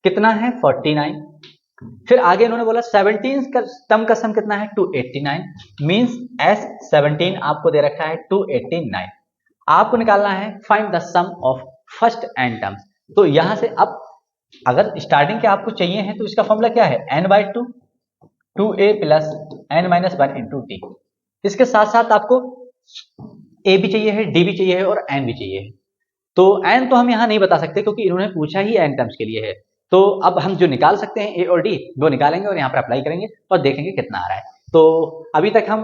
कितना है, 49। फिर आगे इन्होंने बोला 17 का टर्म का सम कितना है, 289, मींस S17 आपको दे रखा है 289। आपको निकालना है find the sum of first n terms. तो यहां से अब अगर स्टार्टिंग के आपको चाहिए है तो इसका फॉर्मूला क्या है, n/2 2a plus n minus 1 into D. इसके साथ साथ आपको a भी चाहिए है, d भी चाहिए है और n भी चाहिए है। तो n तो हम यहाँ नहीं बता सकते क्योंकि इन्होंने पूछा ही n टर्म्स के लिए है। तो अब हम जो निकाल सकते हैं a और d वो निकालेंगे और यहाँ पर अप्लाई करेंगे और देखेंगे कितना आ रहा है। तो अभी तक हम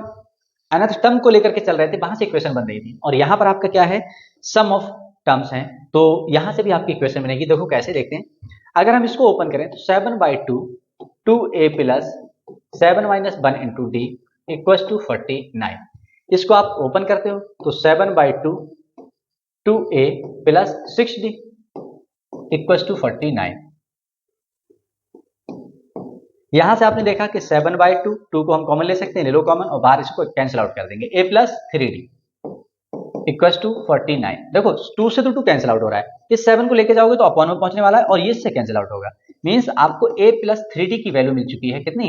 nth टर्म को लेकर के चल रहे थे, वहां से इक्वेशन बन रही थी, और यहाँ पर आपका क्या है, सम ऑफ टर्म्स हैं, तो यहाँ से भी आपकी इक्वेशन बनेगी। देखो कैसे, देखते हैं। अगर हम इसको ओपन करें तो 7/2 2a plus 7 minus 1 into d equal to 49। इसको आप ओपन करते हो तो 7/2 2a plus 6d equal to 49। यहां से आपने देखा कि 7/2 2 को हम कॉमन ले सकते हैं, ले लो कॉमन, और बाहर इसको कैंसिल आउट कर देंगे, a plus 3d equal to 49। देखो 2 से तो 2 कैंसिल आउट हो रहा है, इस 7 को लेके जाओगे तो अपॉन में पहुंचने वाला है और ये इससे कैंसिल आउट होगा। मींस आपको a प्लस 3d की वैल्यू मिल चुकी है कितनी,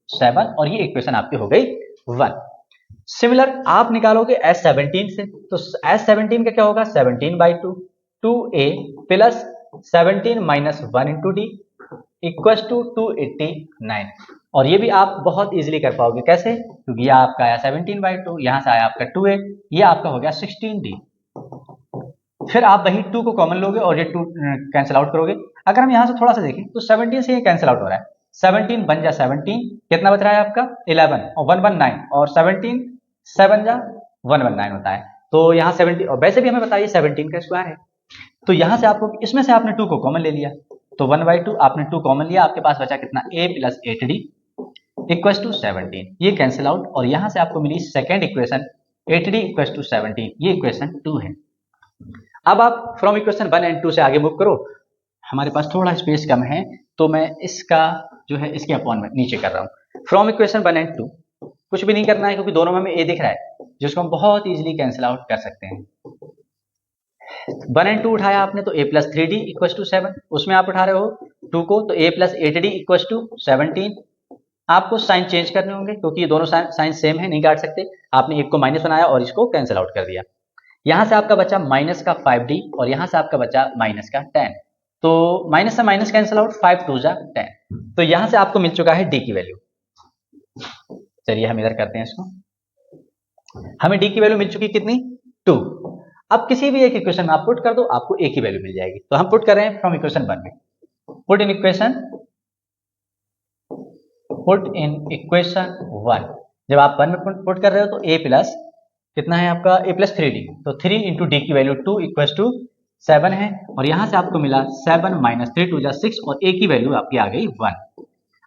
7, और ये इक्वेशन आपकी हो गई 1। सिमिलर आप निकालोगे S17 से, तो S17 का क्या होगा, 17/2 2a plus 17 minus 1 into d equal to 289। और ये भी आप बहुत इजीली कर पाओगे, कैसे, क्योंकि ये आपका आया 17/2, यहां से आया आपका 2a, ये आपका हो गया 16d। फिर आप वही 2 को कॉमन लोगे और ये 2 कैंसिल आउट करोगे। अगर हम यहां से थोड़ा सा देखें तो 17 से ये कैंसिल आउट हो रहा है, 17 बन जा 17, कितना बच रहा है आपका 11 और 119, और 17 7 जा 119 होता है। तो यहाँ 17, और वैसे भी हमें बताइए 17 का स्क्वायर है, तो यहाँ से आपको इसमें से आपने 2 को कॉमन ले लिया, तो 1/2 आपने 2 कॉमन लिया, आपके पास बचा कितना, a plus 8d equal to 17, ये कैंसिल आउट, और यहाँ से आपको मिली second equation 8d equal to 17, ये इक्वेशन 2 है। अब आप फ्रॉम इक्वेशन 1 एंड 2 से आगे मूव करो। हमारे पास थोड़ा स्पेस कम है तो मैं इसका जो है इसके अपॉन में नीचे कर रहा हूँ। फ्रॉम इक्वेशन 1 एंड 2 कुछ भी नहीं करना है क्योंकि दोनों में हमें a दिख रहा है, जिसको हम बहुत इजीली कैंसिल आउट कर सकते हैं। 1 एंड 2 उठाया आपने तो a plus 3d equal to 7, उसमें आप उठा रहे हो 2 को तो a plus 8d equal to 17। आपको साइन चेंज करने होंगे क्योंकि ये दोनों साइन सेम है, नहीं काट सकते। आपने एक को माइनस बनाया और इसको कैंसिल आउट कर दिया। यहाँ से आपका बचा माइनस का 5d और यहाँ से आपका बचा माइनस का 10। तो माइनस से माइनस कैंसिल आउट, 5 2 जा 10। तो यहाँ से आपको मिल चुका है d की वैल्यू। चलिए हम इधर करते हैं इसको। हमें d की वैल्यू मिल चुकी कितनी, 2। अब किसी भी एक इक्वेशन में आप पुट कर दो, आपको a की वैल्यू मिल जाएगी। तो हम पुट कर रहे हैं फ्रॉम इक्वेशन 1 में, पुट इन इक्वेशन 1। जब आप 1 में पुट कर रहे हो तो a प्लस कितना है आपका, a प्लस 3d, तो 3 इंटू डी की वैल्यू 2 इक्वल टू 7 है। और यहाँ से आपको मिला 7 माइनस 3 2 जा 6 और a की वैल्यू आपकी आ गई 1।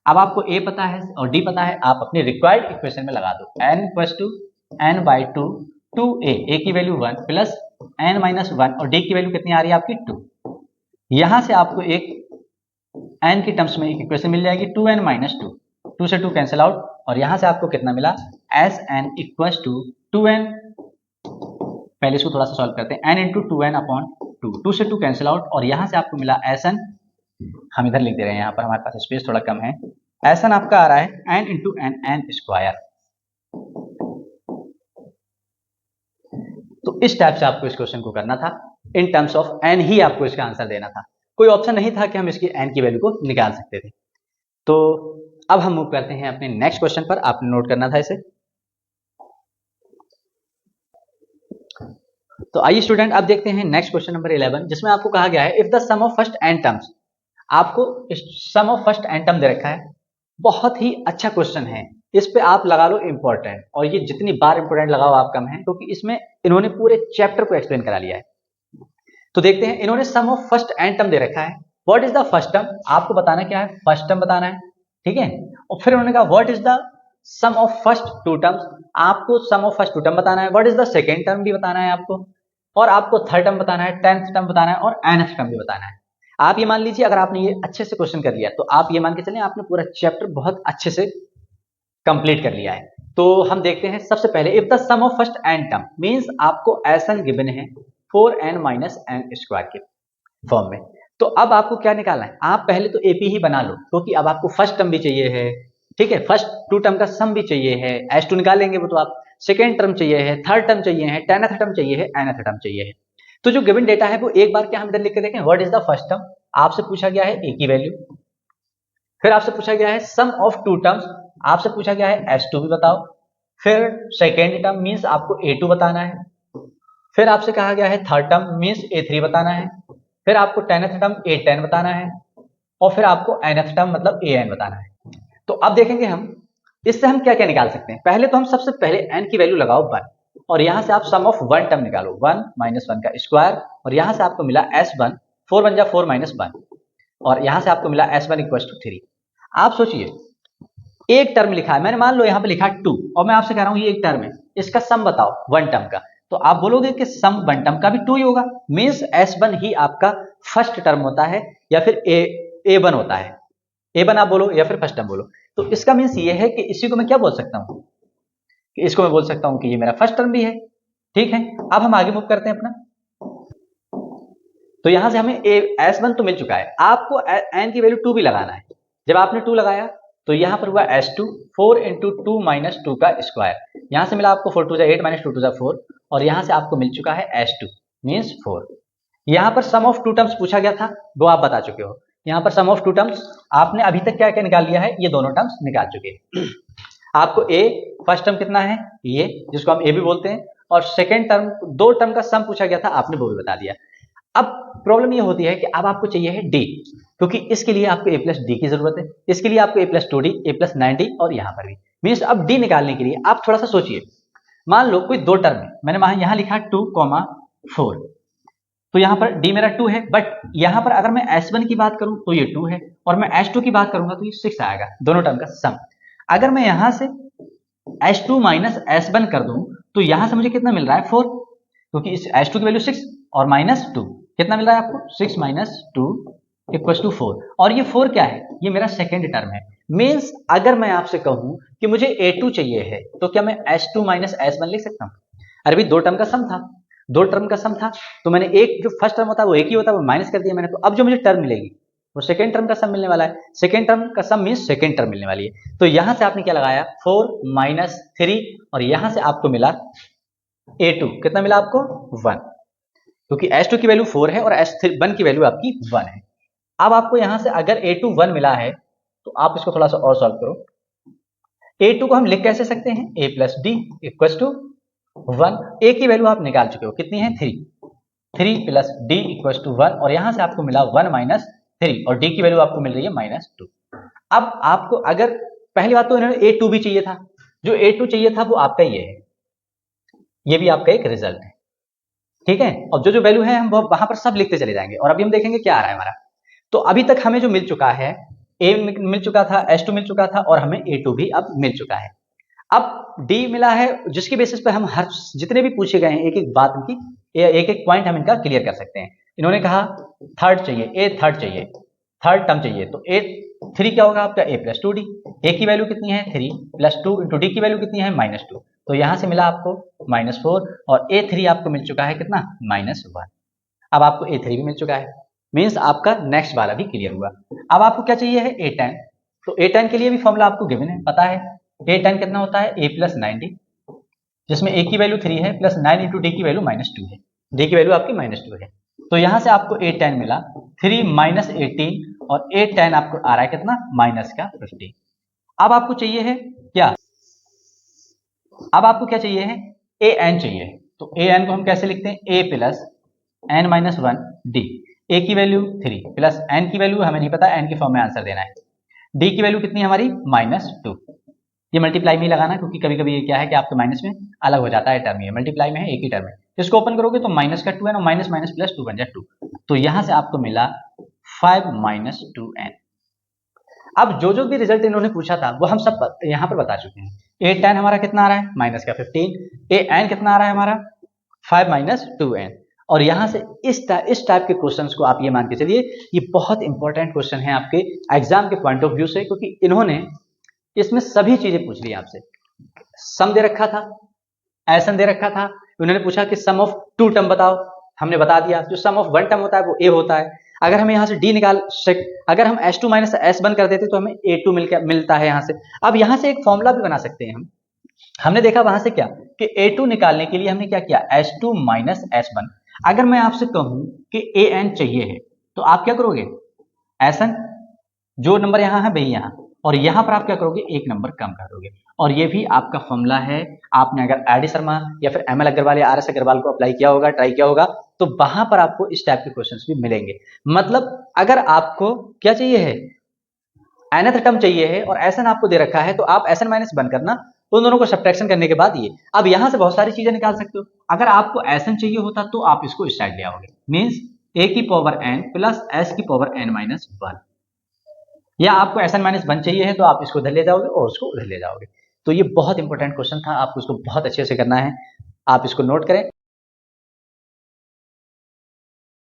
अब आपको a पता है और d पता है, आप अपने रिक्वायर्ड इक्वेशन में लगा दो। n equal to n by 2 2a की वैल्यू 1 प्लस n माइनस 1 और d की वैल्यू कितनी आ रही है आपकी 2। यहाँ से आपको एक n की टर्म्स में एक इक्वेशन मिल जाएगी 2n माइनस 2, 2 से 2 कैंसिल आउट और यहाँ से आपको कितना मिला Sn इक्वल टू 2n। पहले इसको थोड़ा सा सॉल्व करते हैं, n इंटू 2n अपॉन 2, 2 से 2 कैंसिल आउट और यहाँ से आपको मिला Sn, हम इधर लिख दे रहे हैं, यहाँ पर हमारे पास स्पेस थोड़ा कम है। Sn आपका आ रहा है n इंटू n स्क्वायर। तो इस टाइप से आपको इस क्वेश्चन को करना था, इन टर्म्स ऑफ n ही आपको इसका आंसर देना था। कोई ऑप्शन नहीं था कि हम इसकी n की वैल्यू को निकाल सकते थे। तो अब हम मूव करते हैं अपने नेक्स्ट क्वेश्चन पर, आपने नोट करना था इसे। तो आइए स्टूडेंट अब देखते हैं नेक्स्ट क्वेश्चन नंबर 11, जिसमें आपको कहा गया है if the sum of first n terms. आपको sum of first n term दे रखा है, बहुत ही अच्छा क्वेश्चन है, इस पे आप लगा लो इंपॉर्टेंट, और ये जितनी बार इंपॉर्टेंट लगाओ आप कम है, क्योंकि इसमें इन्होंने पूरे चैप्टर को एक्सप्लेन करा लिया है। तो देखते हैं, इन्होंने सम ऑफ फर्स्ट n टर्म दे रखा है। What is the first term, आपको बताना क्या है, फर्स्ट टर्म बताना है, ठीक है। और फिर उन्होंने कहा what is the sum of first two terms, आपको sum of first two term बताना है। What is the second term भी बताना है आपको, और आपको थर्ड टर्म बताना है, 10th टर्म बताना है और nth टर्म भी बताना है। आप ये मान लीजिए, अगर आपने ये अच्छे से क्वेश्चन कर लिया तो आप ये मान के चलें आपने पूरा चैप्टर बहुत अच्छे से कंप्लीट कर लिया है। तो हम देखते हैं सबसे पहले, if the sum of first n term means आपको Sn गिवन है 4n माइनस n स्क्वायर के फॉर्म में। तो अब आपको क्या निकालना है, आप पहले तो AP ही बना लो, क्योंकि अब आपको फर्स्ट टर्म भी चाहिए है, ठीक है, फर्स्ट टू टर्म का सम भी चाहिए है, S2 निकालेंगे वो तो आप, सेकेंड टर्म चाहिए है, थर्ड टर्म चाहिए है, 10th टर्म चाहिए है, nth टर्म चाहिए है। तो जो गिवन डेटा है वो एक बार क्या हम इधर लिख के देखें, what is the first term, आपसे पूछा गया है a की वैल्यू, फिर आपसे पूछा गया है सम ऑफ टू टर्म्स, आपसे पूछा गया है S2 भी बताओ, फिर सेकेंड टर्म मींस आपको A2 बताना है, फिर आपसे कहा गया है थर्ड टर्म मींस A3 बताना है, फिर आपको 10th टर्म A10 बताना है, और फिर आपको nth टर्म मतलब an बताना है। तो अब देखेंगे हम इससे हम क्या क्या निकाल सकते हैं। पहले तो हम सबसे पहले n की वैल्यू लगाओ 1, और यहां से आप सम ऑफ 1 टर्म निकालो, 1 माइनस 1 का स्क्वायर, और यहां से आपको मिला S1, 4 1 जा 4 माइनस 1, और यहां से आपको मिला S1 इक्वल टू 3। आप सोचिए, एक टर्म लिखा है, मैंने मान लो यहां पे लिखा 2, और मैं आपसे कह रहा हूं ये एक टर्म है, इसका सम बताओ 1 टर्म का, तो आप बोलोगे कि सम 1 टर्म का भी 2 ही होगा, मींस S1 ही आपका फर्स्ट टर्म होता है, या फिर A1 होता है, A1 आप बोलो या फिर फर्स्ट टर्म बोलो। तो इसका मींस ये है कि इसी को मैं क्या बोल सकता हूं, कि इसको मैं बोल सकता हूं कि ये मेरा फर्स्ट टर्म भी है, ठीक है। अब हम आगे मूव करते हैं अपना। तो यहां से हमें S1 तो मिल चुका है, आपको n की वैल्यू 2 भी लगाना है। जब आपने 2 लगाया तो यहां पर हुआ S2, 4 इंटू 2 माइनस 2 का स्क्वायर, यहां से मिला आपको 4 2 जा 8 माइनस 2 2 जा 4, और यहां से आपको मिल चुका है S2 मींस 4। यहां पर सम ऑफ टू टर्म्स पूछा गया था, वो आप बता चुके हो। यहां पर सम ऑफ टू टर्म्स आपने अभी तक क्या क्या निकाल लिया है, ये दोनों टर्म्स निकाल चुके हैं। आपको a फर्स्ट टर्म कितना है, ये जिसको हम a भी बोलते हैं, और सेकेंड टर्म, दो टर्म का सम पूछा गया था, आपने वो भी बता दिया। अब प्रॉब्लम ये होती है कि अब आपको चाहिए है d, क्योंकि इसके लिए आपको a प्लस डी की जरूरत है, इसके लिए आपको a plus 2d, a plus 9d, और यहां पर भी मीन्स अब d निकालने के लिए आप थोड़ा सा सोचिए। मान लो कोई दो टर्म है, मैंने यहां लिखा 2, 4, तो यहां पर d मेरा 2 है, बट यहां पर अगर मैं S1 की बात करूं तो ये 2 है, और मैं S2 की बात करूंगा तो ये 6 आएगा, दोनों टर्म का सम। अगर मैं यहां से S2 माइनस S1 कर दूं तो यहां से मुझे कितना मिल रहा है, 4, क्योंकि इस S2 की वैल्यू 6 और माइनस 2 कितना मिल रहा है आपको, 6 माइनस 2 इक्वल टू 4, और ये 4 क्या है, ये मेरा सेकेंड टर्म है। मीन्स अगर मैं आपसे कहूं कि मुझे A2 चाहिए है, तो क्या मैं S2 माइनस S1 लिख सकता हूं? अरे भाई दो टर्म का सम था, दो टर्म का सम था, तो मैंने एक जो फर्स्ट टर्म होता है वो एक ही होता है, वो माइनस कर दिया मैंने, तो अब जो मुझे टर्म मिलेगी वो सेकेंड टर्म का सम मिलने वाला है। सेकेंड टर्म का सम मीन्स सेकेंड टर्म मिलने वाली है। तो यहां से आपने क्या लगाया, 4 माइनस 3, और यहां से आपको मिला A2 कितना मिला आपको 1, क्योंकि S2 की वैल्यू 4 है और S1 की वैल्यू आपकी 1 है। अब आपको यहां से अगर A2 1 मिला है तो आप इसको थोड़ा सा और सॉल्व करो। A2 को हम लिख कैसे सकते हैं, A plus d equal to 1। A की वैल्यू आप निकाल चुके हो, कितनी है 3 प्लस डी इक्वल टू 1 और यहां से आपको मिला 1 माइनस 3 और डी की वैल्यू आपको मिल रही है -2। अब आपको अगर पहली बात तो इन्होंने A2 भी चाहिए था, जो A2 चाहिए था वो आपका ये है, ये भी आपका एक रिजल्ट है, ठीक है। और जो जो वैल्यू है हम वहां पर सब लिखते चले जाएंगे और अभी हम देखेंगे क्या आ रहा है हमारा। तो अभी तक हमें जो मिल चुका है, A मिल चुका था, S2 मिल चुका था और हमें A2 भी अब मिल चुका है। अब D मिला है, जिसकी बेसिस पे हम हर जितने भी पूछे गए हैं एक एक बात की, एक एक पॉइंट हम इनका क्लियर कर सकते हैं। इन्होंने कहा थर्ड चाहिए, A थर्ड चाहिए, थर्ड टर्म चाहिए, तो A3 क्या होगा आपका A प्लस 2D। A की वैल्यू कितनी है 3 प्लस 2 इंटू डी की वैल्यू कितनी है -2, तो यहां से मिला आपको -4 और A3 आपको मिल चुका है कितना -1। अब आपको A3 भी मिल चुका है, मीन्स आपका नेक्स्ट वाला भी क्लियर हुआ। अब आपको क्या चाहिए है A10, तो A10 के लिए भी फॉर्मूला आपको गिवन है, पता है A10 कितना होता है A प्लस 9D, जिसमें A की वैल्यू 3 है प्लस 9 इंटू डी की वैल्यू -2 है, डी की वैल्यू आपकी -2 है। तो यहां से आपको A10 मिला 3 माइनस 18 और A10 आपको आ रहा है कितना -15। अब आपको चाहिए है क्या, अब आपको क्या चाहिए है AN चाहिए, तो AN को हम कैसे लिखते हैं A प्लस n-1D। A की वैल्यू 3 प्लस n की वैल्यू हमें नहीं पता, n के फॉर्म में आंसर देना है। D की वैल्यू कितनी है हमारी -2, ये मल्टीप्लाई में ही लगाना क्योंकि कभी कभी ये क्या है कि आपके माइनस में अलग हो जाता है टर्म, ये मल्टीप्लाई में है एक ही टर्म है। इसको ओपन करोगे तो माइनस का 2n और माइनस माइनस प्लस 2 बन जाए 2, तो यहां से आपको मिला 5 माइनस 2n। अब जो जो भी रिजल्ट इन्होंने पूछा था वो हम सब यहां पर बता चुके हैं। A10 हमारा कितना आ रहा है माइनस का 15, AN कितना आ रहा है हमारा 5 माइनस 2n। और यहां से इस टाइप के क्वेश्चंस को आप ये मान के चलिए ये बहुत इंपॉर्टेंट क्वेश्चन है आपके एग्जाम के पॉइंट ऑफ व्यू से, क्योंकि इन्होंने इसमें सभी चीजें पूछ ली आपसे। सम दे रखा था, एसन दे रखा था, उन्होंने पूछा कि सम ऑफ 2 टर्म बताओ, हमने बता दिया जो सम ऑफ 1 टर्म होता है वो A होता है। अगर हम यहाँ से D निकाल अगर हम S2 माइनस S1 कर देते तो हमें A2 मिलता है यहाँ से। अब यहाँ से एक फॉर्मूला भी बना सकते हैं हम, हमने देखा वहां से क्या कि A2 निकालने के लिए हमने क्या किया S2 माइनस S1। अगर मैं आपसे कहूं कि AN चाहिए है तो आप क्या करोगे, SN जो नंबर यहाँ है वही यहाँ, और यहाँ पर आप क्या करोगे एक नंबर कम कर दोगे। और ये भी आपका फॉर्मूला है, आपने अगर आरडी शर्मा या फिर ML अग्रवाल या RS अग्रवाल को अप्लाई किया होगा, ट्राई किया होगा, तो वहां पर आपको इस टाइप के क्वेश्चंस भी मिलेंगे। मतलब अगर आपको क्या चाहिए है nth टर्म चाहिए है और SN आपको दे रखा है तो आप SN माइनस 1 करना, उन दोनों को सब्ट्रैक्शन करने के बाद ये अब यहां से बहुत सारी चीजें निकाल सकते हो। अगर आपको SN चाहिए होता तो आप इसको इस साइड ले आओगे, मीन्स A की पावर n प्लस S की पावर n-1, या आपको SN-1 चाहिए है तो आप इसको उधर ले जाओगे और उसको उधर ले जाओगे। तो ये बहुत इंपॉर्टेंट क्वेश्चन था, आपको इसको बहुत अच्छे से करना है, आप इसको नोट करें।